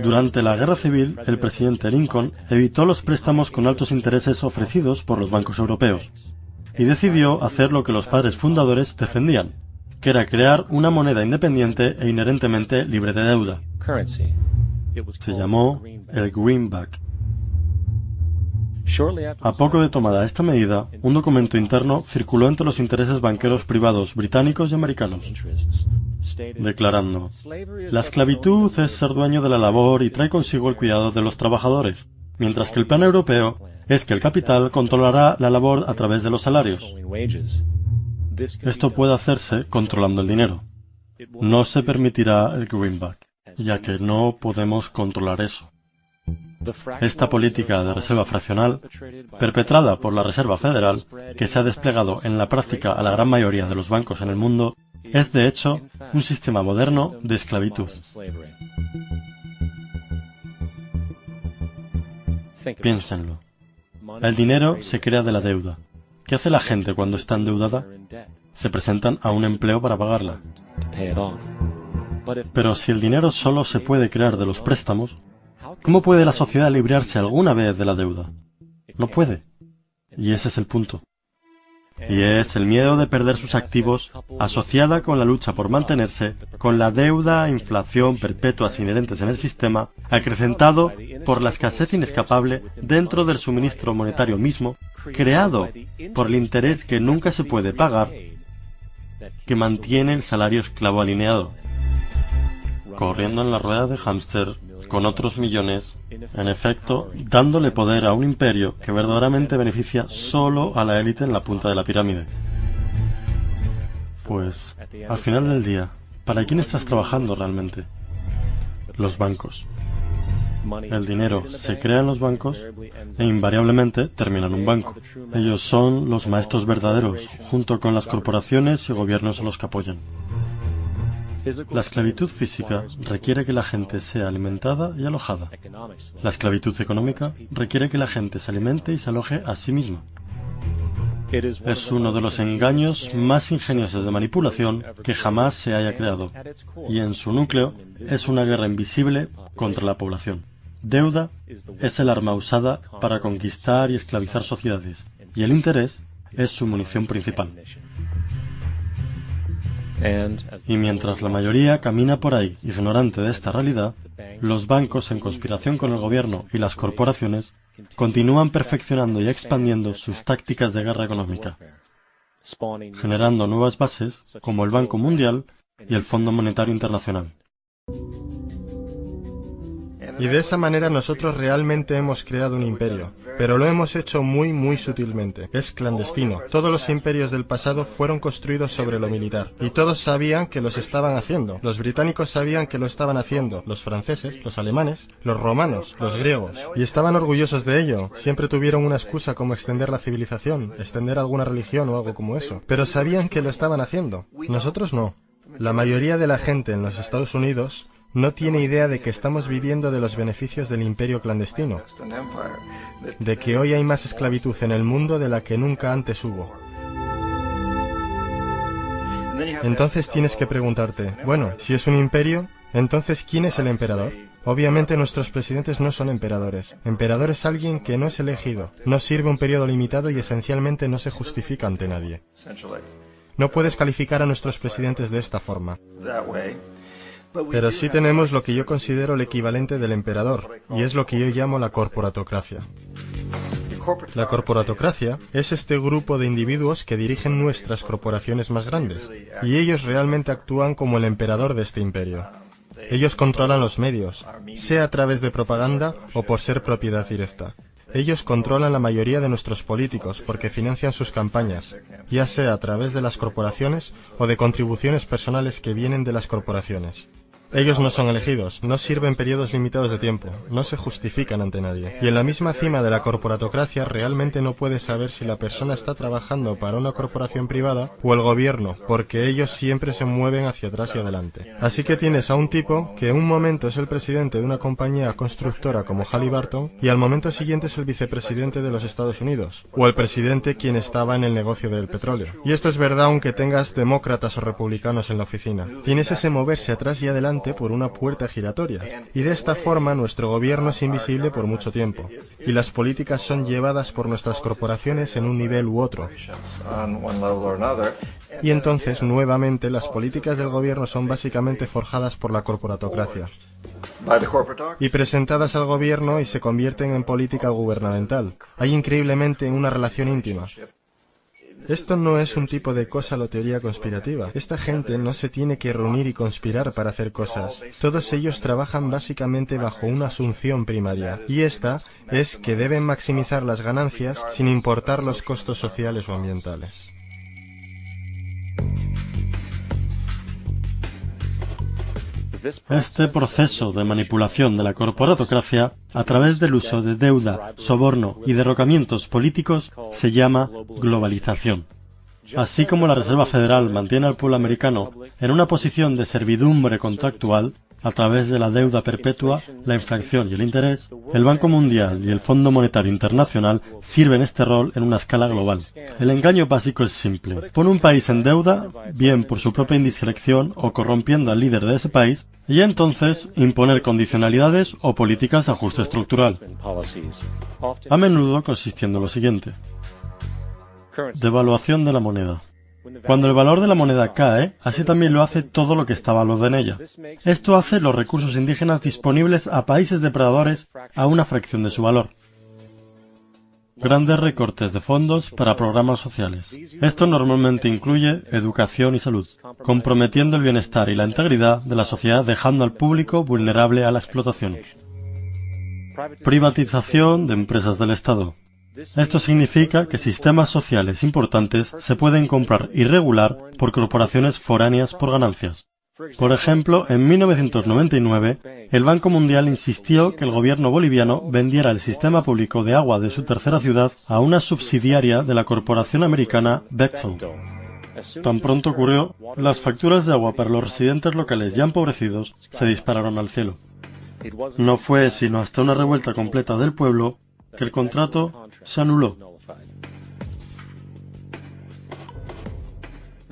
Durante la Guerra Civil, el presidente Lincoln evitó los préstamos con altos intereses ofrecidos por los bancos europeos y decidió hacer lo que los padres fundadores defendían, que era crear una moneda independiente e inherentemente libre de deuda. Se llamó el Greenback. A poco de tomada esta medida, un documento interno circuló entre los intereses banqueros privados británicos y americanos, declarando: la esclavitud es ser dueño de la labor y trae consigo el cuidado de los trabajadores, mientras que el plan europeo es que el capital controlará la labor a través de los salarios. Esto puede hacerse controlando el dinero. No se permitirá el Greenback, ya que no podemos controlar eso. Esta política de reserva fraccional, perpetrada por la Reserva Federal, que se ha desplegado en la práctica a la gran mayoría de los bancos en el mundo, es de hecho un sistema moderno de esclavitud. Piénsenlo. El dinero se crea de la deuda. ¿Qué hace la gente cuando está endeudada? Se presentan a un empleo para pagarla. Pero si el dinero solo se puede crear de los préstamos, ¿cómo puede la sociedad librarse alguna vez de la deuda? No puede. Y ese es el punto. Y es el miedo de perder sus activos asociada con la lucha por mantenerse, con la deuda e inflación perpetuas inherentes en el sistema, acrecentado por la escasez inescapable dentro del suministro monetario mismo, creado por el interés que nunca se puede pagar, que mantiene el salario esclavo alineado, corriendo en la rueda de hámster con otros millones, en efecto, dándole poder a un imperio que verdaderamente beneficia solo a la élite en la punta de la pirámide. Pues, al final del día, ¿para quién estás trabajando realmente? Los bancos. El dinero se crea en los bancos e invariablemente termina en un banco. Ellos son los maestros verdaderos, junto con las corporaciones y gobiernos a los que apoyan. La esclavitud física requiere que la gente sea alimentada y alojada. La esclavitud económica requiere que la gente se alimente y se aloje a sí misma. Es uno de los engaños más ingeniosos de manipulación que jamás se haya creado, y en su núcleo es una guerra invisible contra la población. Deuda es el arma usada para conquistar y esclavizar sociedades, y el interés es su munición principal. Y mientras la mayoría camina por ahí ignorante de esta realidad, los bancos, en conspiración con el gobierno y las corporaciones, continúan perfeccionando y expandiendo sus tácticas de guerra económica, generando nuevas bases como el Banco Mundial y el Fondo Monetario Internacional. Y de esa manera nosotros realmente hemos creado un imperio, pero lo hemos hecho muy sutilmente. Es clandestino. Todos los imperios del pasado fueron construidos sobre lo militar, y todos sabían que los estaban haciendo. Los británicos sabían que lo estaban haciendo, los franceses, los alemanes, los romanos, los griegos, y estaban orgullosos de ello. Siempre tuvieron una excusa como extender la civilización, extender alguna religión o algo como eso, pero sabían que lo estaban haciendo. Nosotros no. La mayoría de la gente en los Estados Unidos no tiene idea de que estamos viviendo de los beneficios del imperio clandestino, de que hoy hay más esclavitud en el mundo de la que nunca antes hubo. Entonces tienes que preguntarte, bueno, si es un imperio, entonces ¿quién es el emperador? Obviamente nuestros presidentes no son emperadores. Emperador es alguien que no es elegido, no sirve un periodo limitado y esencialmente no se justifica ante nadie. No puedes calificar a nuestros presidentes de esta forma. Pero sí tenemos lo que yo considero el equivalente del emperador, y es lo que yo llamo la corporatocracia. La corporatocracia es este grupo de individuos que dirigen nuestras corporaciones más grandes, y ellos realmente actúan como el emperador de este imperio. Ellos controlan los medios, sea a través de propaganda o por ser propiedad directa. Ellos controlan la mayoría de nuestros políticos porque financian sus campañas, ya sea a través de las corporaciones o de contribuciones personales que vienen de las corporaciones. Ellos no son elegidos, no sirven periodos limitados de tiempo, no se justifican ante nadie. Y en la misma cima de la corporatocracia realmente no puedes saber si la persona está trabajando para una corporación privada o el gobierno, porque ellos siempre se mueven hacia atrás y adelante. Así que tienes a un tipo que en un momento es el presidente de una compañía constructora como Halliburton y al momento siguiente es el vicepresidente de los Estados Unidos, o el presidente quien estaba en el negocio del petróleo. Y esto es verdad aunque tengas demócratas o republicanos en la oficina. Tienes ese moverse atrás y adelante simplemente por una puerta giratoria. Y de esta forma nuestro gobierno es invisible por mucho tiempo. Y las políticas son llevadas por nuestras corporaciones en un nivel u otro. Y entonces, nuevamente, las políticas del gobierno son básicamente forjadas por la corporatocracia y presentadas al gobierno y se convierten en política gubernamental. Hay increíblemente una relación íntima. Esto no es un tipo de cosa o teoría conspirativa. Esta gente no se tiene que reunir y conspirar para hacer cosas. Todos ellos trabajan básicamente bajo una asunción primaria, y esta es que deben maximizar las ganancias sin importar los costos sociales o ambientales. Este proceso de manipulación de la corporatocracia a través del uso de deuda, soborno y derrocamientos políticos se llama globalización. Así como la Reserva Federal mantiene al pueblo americano en una posición de servidumbre contractual a través de la deuda perpetua, la inflación y el interés, el Banco Mundial y el Fondo Monetario Internacional sirven este rol en una escala global. El engaño básico es simple. Pone un país en deuda, bien por su propia indiscreción o corrompiendo al líder de ese país, y entonces imponer condicionalidades o políticas de ajuste estructural. A menudo consistiendo en lo siguiente. Devaluación de la moneda. Cuando el valor de la moneda cae, así también lo hace todo lo que está valuado en ella. Esto hace los recursos indígenas disponibles a países depredadores a una fracción de su valor. Grandes recortes de fondos para programas sociales. Esto normalmente incluye educación y salud, comprometiendo el bienestar y la integridad de la sociedad, dejando al público vulnerable a la explotación. Privatización de empresas del Estado. Esto significa que sistemas sociales importantes se pueden comprar y regular por corporaciones foráneas por ganancias. Por ejemplo, en 1999, el Banco Mundial insistió que el gobierno boliviano vendiera el sistema público de agua de su tercera ciudad a una subsidiaria de la corporación americana Bechtel. Tan pronto ocurrió, las facturas de agua para los residentes locales ya empobrecidos se dispararon al cielo. No fue sino hasta una revuelta completa del pueblo que el contrato se anuló.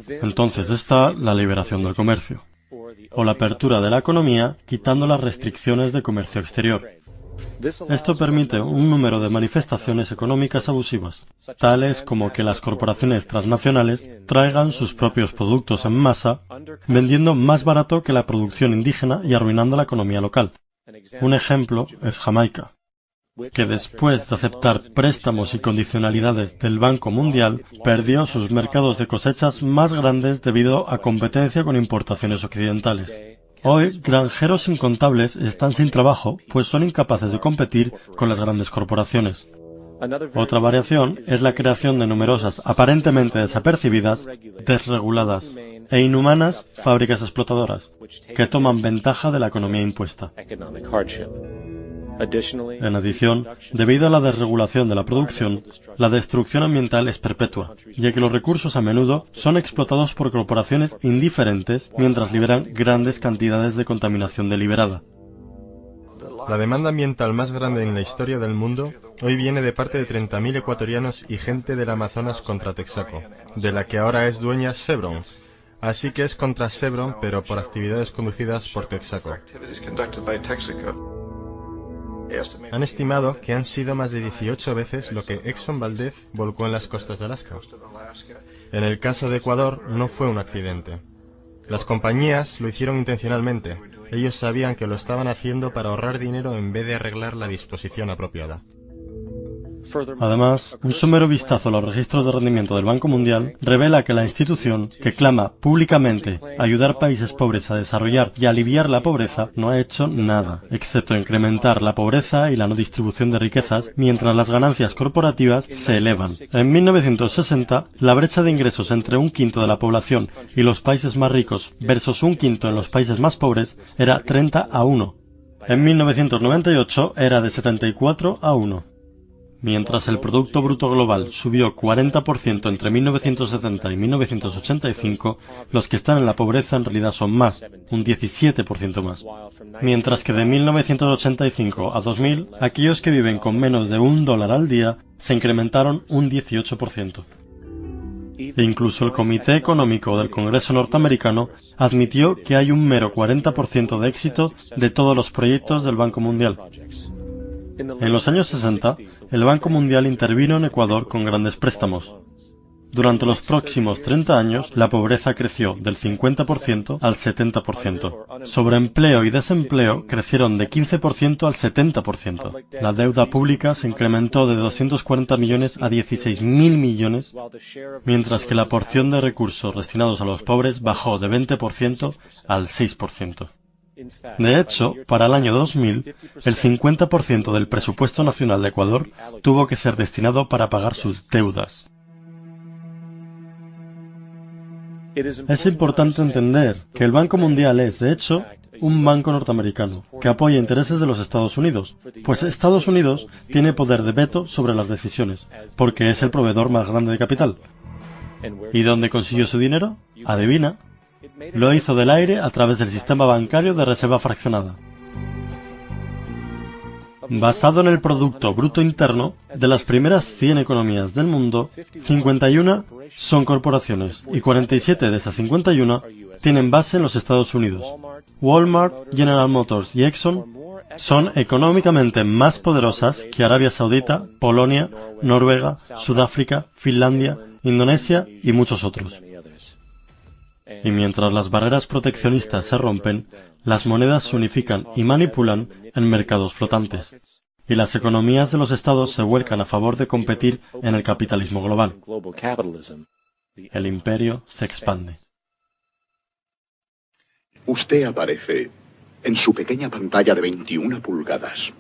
Entonces está la liberación del comercio, o la apertura de la economía quitando las restricciones de comercio exterior. Esto permite un número de manifestaciones económicas abusivas, tales como que las corporaciones transnacionales traigan sus propios productos en masa, vendiendo más barato que la producción indígena y arruinando la economía local. Un ejemplo es Jamaica, que después de aceptar préstamos y condicionalidades del Banco Mundial, perdió sus mercados de cosechas más grandes debido a competencia con importaciones occidentales. Hoy, granjeros incontables están sin trabajo, pues son incapaces de competir con las grandes corporaciones. Otra variación es la creación de numerosas, aparentemente desapercibidas, desreguladas e inhumanas fábricas explotadoras, que toman ventaja de la economía impuesta. En adición, debido a la desregulación de la producción, la destrucción ambiental es perpetua, ya que los recursos a menudo son explotados por corporaciones indiferentes mientras liberan grandes cantidades de contaminación deliberada. La demanda ambiental más grande en la historia del mundo hoy viene de parte de 30.000 ecuatorianos y gente del Amazonas contra Texaco, de la que ahora es dueña Chevron. Así que es contra Chevron, pero por actividades conducidas por Texaco. Han estimado que han sido más de 18 veces lo que Exxon Valdez volcó en las costas de Alaska. En el caso de Ecuador no fue un accidente. Las compañías lo hicieron intencionalmente. Ellos sabían que lo estaban haciendo para ahorrar dinero en vez de arreglar la disposición apropiada. Además, un somero vistazo a los registros de rendimiento del Banco Mundial revela que la institución, que clama públicamente ayudar países pobres a desarrollar y aliviar la pobreza, no ha hecho nada, excepto incrementar la pobreza y la no distribución de riquezas, mientras las ganancias corporativas se elevan. En 1960, la brecha de ingresos entre un quinto de la población y los países más ricos versus un quinto en los países más pobres era 30-1. En 1998 era de 74-1. Mientras el Producto Bruto Global subió 40% entre 1970 y 1985, los que están en la pobreza en realidad son más, un 17% más. Mientras que de 1985 a 2000, aquellos que viven con menos de $1 al día se incrementaron un 18%. e incluso el Comité Económico del Congreso norteamericano admitió que hay un mero 40% de éxito de todos los proyectos del Banco Mundial. En los años 60, el Banco Mundial intervino en Ecuador con grandes préstamos. Durante los próximos 30 años, la pobreza creció del 50% al 70%. Sobreempleo y desempleo crecieron de 15% al 70%. La deuda pública se incrementó de 240 millones a 16.000 millones, mientras que la porción de recursos destinados a los pobres bajó de 20% al 6%. De hecho, para el año 2000, el 50% del presupuesto nacional de Ecuador tuvo que ser destinado para pagar sus deudas. Es importante entender que el Banco Mundial es, de hecho, un banco norteamericano que apoya intereses de los Estados Unidos, pues Estados Unidos tiene poder de veto sobre las decisiones, porque es el proveedor más grande de capital. ¿Y dónde consiguió su dinero? Adivina. Lo hizo del aire a través del sistema bancario de reserva fraccionada. Basado en el Producto Bruto Interno, de las primeras 100 economías del mundo, 51 son corporaciones y 47 de esas 51 tienen base en los Estados Unidos. Walmart, General Motors y Exxon son económicamente más poderosas que Arabia Saudita, Polonia, Noruega, Sudáfrica, Finlandia, Indonesia y muchos otros. Y mientras las barreras proteccionistas se rompen, las monedas se unifican y manipulan en mercados flotantes, y las economías de los estados se vuelcan a favor de competir en el capitalismo global. El imperio se expande. Usted aparece en su pequeña pantalla de 21 pulgadas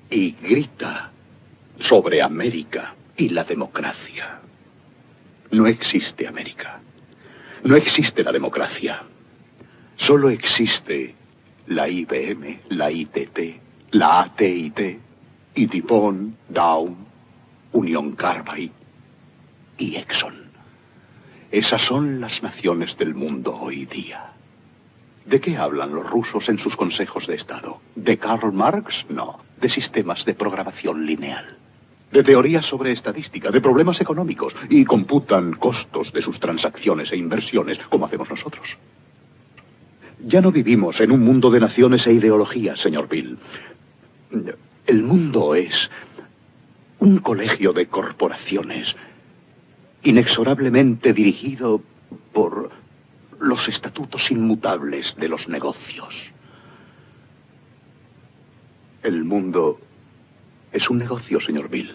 y grita sobre América y la democracia. No existe América. No existe la democracia. Solo existe la IBM, la ITT, la AT&T, y DuPont, Dow, Union Carbide y Exxon. Esas son las naciones del mundo hoy día. ¿De qué hablan los rusos en sus consejos de Estado? ¿De Karl Marx? No. De sistemas de programación lineal. De teorías sobre estadística, de problemas económicos, y computan costos de sus transacciones e inversiones, como hacemos nosotros. Ya no vivimos en un mundo de naciones e ideologías, señor Bill. El mundo es un colegio de corporaciones, inexorablemente dirigido por los estatutos inmutables de los negocios. El mundo es un negocio, señor Bill.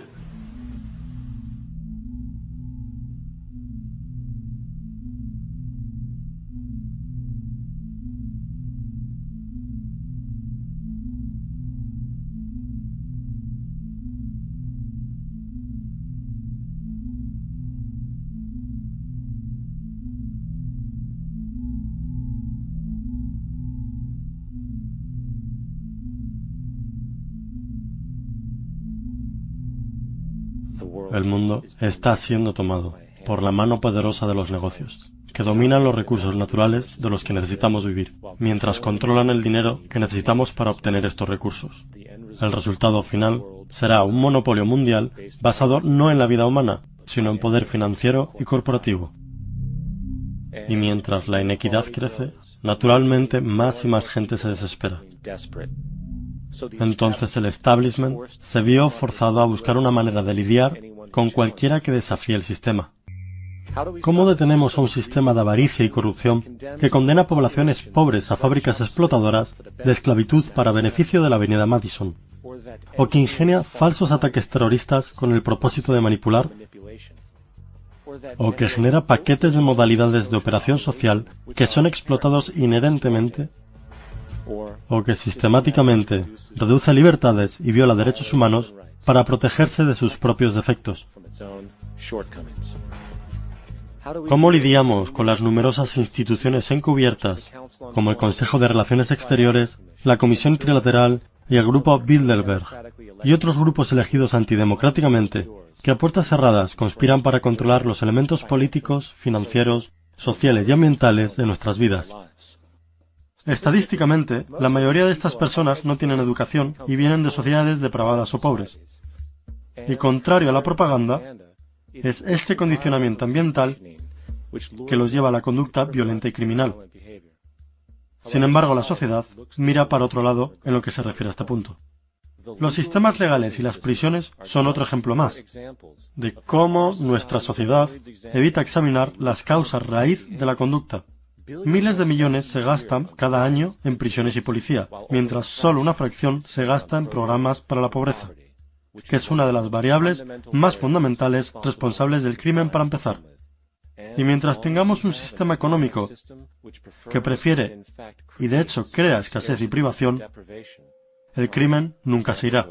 El mundo está siendo tomado por la mano poderosa de los negocios, que dominan los recursos naturales de los que necesitamos vivir, mientras controlan el dinero que necesitamos para obtener estos recursos. El resultado final será un monopolio mundial basado no en la vida humana, sino en poder financiero y corporativo. Y mientras la inequidad crece, naturalmente más y más gente se desespera. Entonces el establishment se vio forzado a buscar una manera de lidiar con cualquiera que desafíe el sistema. ¿Cómo detenemos a un sistema de avaricia y corrupción que condena a poblaciones pobres a fábricas explotadoras de esclavitud para beneficio de la avenida Madison? ¿O que ingenia falsos ataques terroristas con el propósito de manipular? ¿O que genera paquetes de modalidades de operación social que son explotados inherentemente? ¿O que sistemáticamente reduce libertades y viola derechos humanos para protegerse de sus propios defectos? ¿Cómo lidiamos con las numerosas instituciones encubiertas, como el Consejo de Relaciones Exteriores, la Comisión Trilateral y el Grupo Bilderberg, y otros grupos elegidos antidemocráticamente, que a puertas cerradas conspiran para controlar los elementos políticos, financieros, sociales y ambientales de nuestras vidas? Estadísticamente, la mayoría de estas personas no tienen educación y vienen de sociedades depravadas o pobres. Y contrario a la propaganda, Es este condicionamiento ambiental que los lleva a la conducta violenta y criminal. Sin embargo, la sociedad mira para otro lado en lo que se refiere a este punto. Los sistemas legales y las prisiones son otro ejemplo más de cómo nuestra sociedad evita examinar las causas raíz de la conducta. Miles de millones se gastan cada año en prisiones y policía, mientras solo una fracción se gasta en programas para la pobreza, que es una de las variables más fundamentales responsables del crimen para empezar. Y mientras tengamos un sistema económico que prefiere y de hecho crea escasez y privación, el crimen nunca se irá.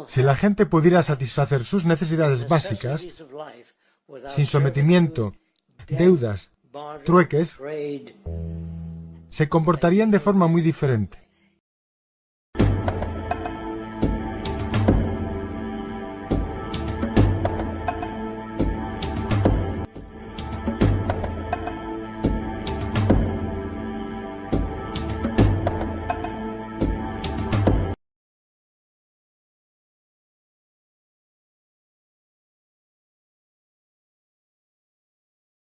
Si la gente pudiera satisfacer sus necesidades básicas, sin sometimiento, deudas, trueques, se comportarían de forma muy diferente.